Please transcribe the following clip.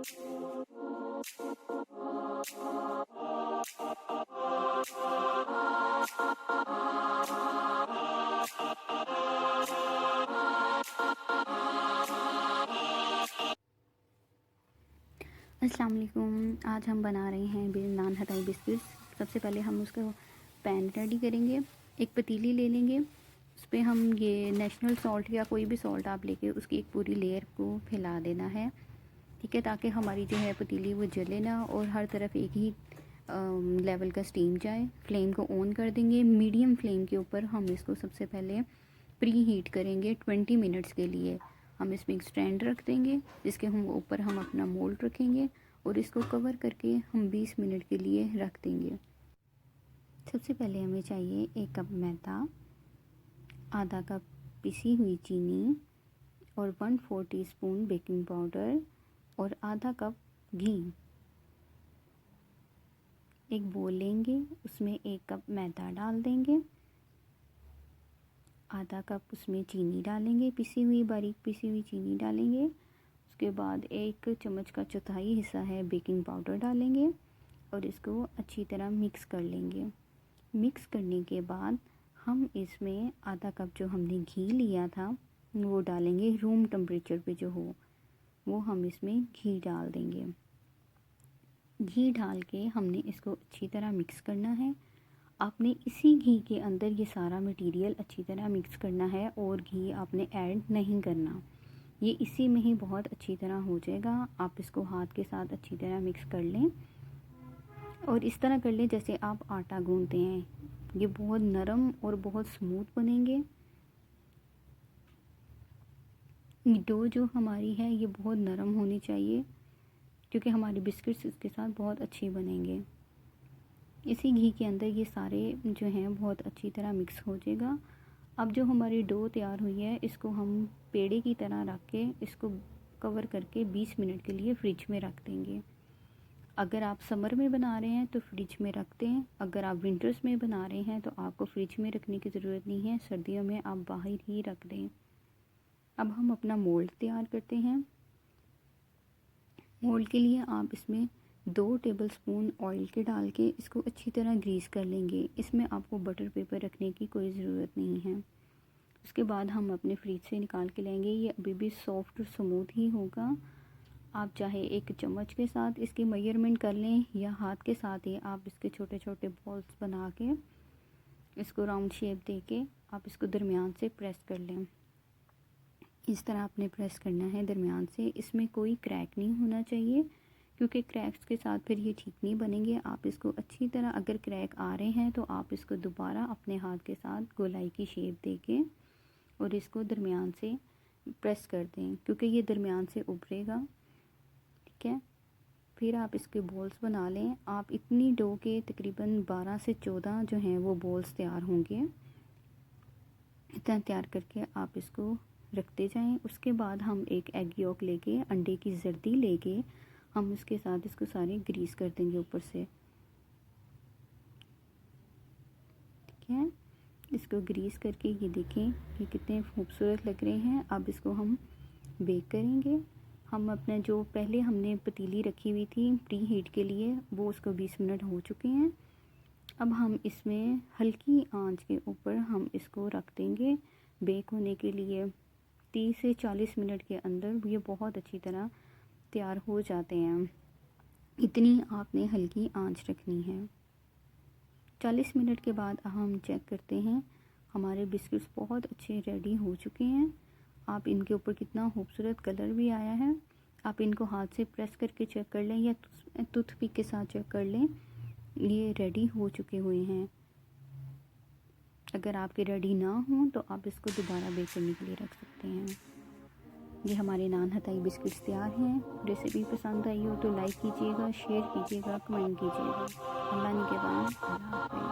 अस्सलाम वालेकुम। आज हम बना रहे हैं नान हटाई बिस्किट्स। सबसे पहले हम उसका पैन रेडी करेंगे। एक पतीली ले लेंगे, उस पर हम ये नेशनल सॉल्ट या कोई भी सॉल्ट आप लेके उसकी एक पूरी लेयर को फैला देना है, ठीक है, ताकि हमारी जो है पतीली वो जले ना और हर तरफ एक ही लेवल का स्टीम जाए। फ्लेम को ऑन कर देंगे, मीडियम फ्लेम के ऊपर हम इसको सबसे पहले प्री हीट करेंगे 20 मिनट्स के लिए। हम इसमें एक स्टैंड रख देंगे जिसके हम ऊपर हम अपना मोल्ड रखेंगे और इसको कवर करके हम 20 मिनट के लिए रख देंगे। सबसे पहले हमें चाहिए 1 कप मैदा, आधा कप पिसी हुई चीनी और 1/4 टीस्पून बेकिंग पाउडर और आधा कप घी। एक बोल लेंगे, उसमें 1 कप मैदा डाल देंगे, आधा कप उसमें चीनी डालेंगे, पिसी हुई बारीक पिसी हुई चीनी डालेंगे। उसके बाद 1 चम्मच का चौथाई हिस्सा है बेकिंग पाउडर डालेंगे और इसको अच्छी तरह मिक्स कर लेंगे। मिक्स करने के बाद हम इसमें आधा कप जो हमने घी लिया था वो डालेंगे, रूम टेम्परेचर पे जो हो वो हम इसमें घी डाल देंगे। घी डाल के हमने इसको अच्छी तरह मिक्स करना है। आपने इसी घी के अंदर ये सारा मटेरियल अच्छी तरह मिक्स करना है और घी आपने ऐड नहीं करना, ये इसी में ही बहुत अच्छी तरह हो जाएगा। आप इसको हाथ के साथ अच्छी तरह मिक्स कर लें और इस तरह कर लें जैसे आप आटा गूंथते हैं। ये बहुत नरम और बहुत स्मूथ बनेंगे। डो जो हमारी है ये बहुत नरम होनी चाहिए क्योंकि हमारे बिस्किट्स इसके साथ बहुत अच्छी बनेंगे। इसी घी के अंदर ये सारे जो हैं बहुत अच्छी तरह मिक्स हो जाएगा। अब जो हमारी डो तैयार हुई है इसको हम पेड़े की तरह रख के इसको कवर करके 20 मिनट के लिए फ्रिज में रख देंगे। अगर आप समर में बना रहे हैं तो फ्रिज में रख दें, अगर आप विंटर्स में बना रहे हैं तो आपको फ्रिज में रखने की ज़रूरत नहीं है, सर्दियों में आप बाहर ही रख दें। अब हम अपना मोल्ड तैयार करते हैं। मोल्ड के लिए आप इसमें 2 टेबलस्पून ऑयल के डाल के इसको अच्छी तरह ग्रीस कर लेंगे। इसमें आपको बटर पेपर रखने की कोई ज़रूरत नहीं है। उसके बाद हम अपने फ्रिज से निकाल के लेंगे। ये अभी भी सॉफ्ट और स्मूथ ही होगा। आप चाहे एक चम्मच के साथ इसकी मेजरमेंट कर लें या हाथ के साथ ही आप इसके छोटे छोटे बॉल्स बना के इसको राउंड शेप दे के आप इसको दरमियान से प्रेस कर लें। इस तरह आपने प्रेस करना है दरमियान से। इसमें कोई क्रैक नहीं होना चाहिए क्योंकि क्रैक्स के साथ फिर ये ठीक नहीं बनेंगे। आप इसको अच्छी तरह, अगर क्रैक आ रहे हैं तो आप इसको दोबारा अपने हाथ के साथ गोलाई की शेप दे के और इसको दरमियान से प्रेस कर दें क्योंकि ये दरमियान से उभरेगा, ठीक है। फिर आप इसके बॉल्स बना लें। आप इतनी डो के तकरीबन 12 से 14 जो हैं वो बॉल्स तैयार होंगे। इतना तैयार करके आप इसको रखते जाएं। उसके बाद हम एक एग यॉक लेके, अंडे की जर्दी लेके हम उसके साथ इसको सारे ग्रीस कर देंगे ऊपर से, ठीक है। इसको ग्रीस करके ये देखें ये कितने खूबसूरत लग रहे हैं। अब इसको हम बेक करेंगे। हम अपना जो पहले हमने पतीली रखी हुई थी प्री हीट के लिए वो उसको 20 मिनट हो चुके हैं। अब हम इसमें हल्की आंच के ऊपर हम इसको रख देंगे बेक होने के लिए। 30 से 40 मिनट के अंदर ये बहुत अच्छी तरह तैयार हो जाते हैं। इतनी आपने हल्की आंच रखनी है। 40 मिनट के बाद हम चेक करते हैं हमारे बिस्किट्स बहुत अच्छे रेडी हो चुके हैं। आप इनके ऊपर कितना खूबसूरत कलर भी आया है। आप इनको हाथ से प्रेस करके चेक कर लें या टूथपिक के साथ चेक कर लें, ये रेडी हो चुके हुए हैं। अगर आपके रेडी ना हो तो आप इसको दोबारा बेक करने के लिए रख सकते हैं। ये हमारे नान हताई बिस्किट्स तैयार हैं। रेसिपी पसंद आई हो तो लाइक कीजिएगा, शेयर कीजिएगा, कमेंट कीजिएगा। अल्लाह ने के बाद अल्लाह हाफ़िज़।